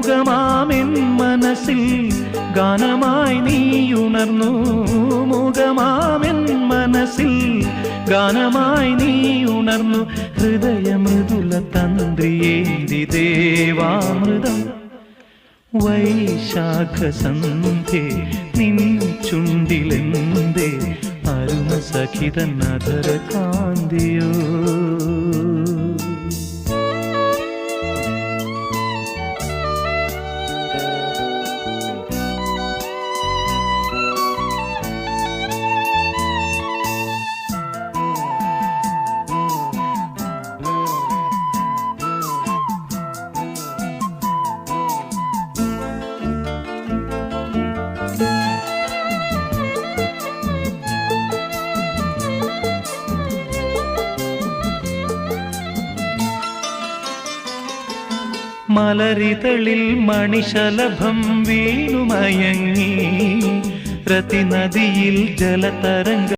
മുഖമാമെൻ മനസ്സിൽ ഗാനമായി നീയുണർന്നു. മുഖമാമെൻ മനസ്സിൽ ഗാനമായി നീയുണർന്നു. ഹൃദയമൃദുല തന്ത്രിയേന്തി ദേവാമൃതം വൈശാഖസന്ധ്യേ നിൻ ചുണ്ടിലെന്തേ അരുണ സഖിതൻ അധര കാന്തിയോ. മലരിതളിൽ മണിശലഭം വീണുമയങ്ങി രതിനദിയിൽ ജലതരംഗ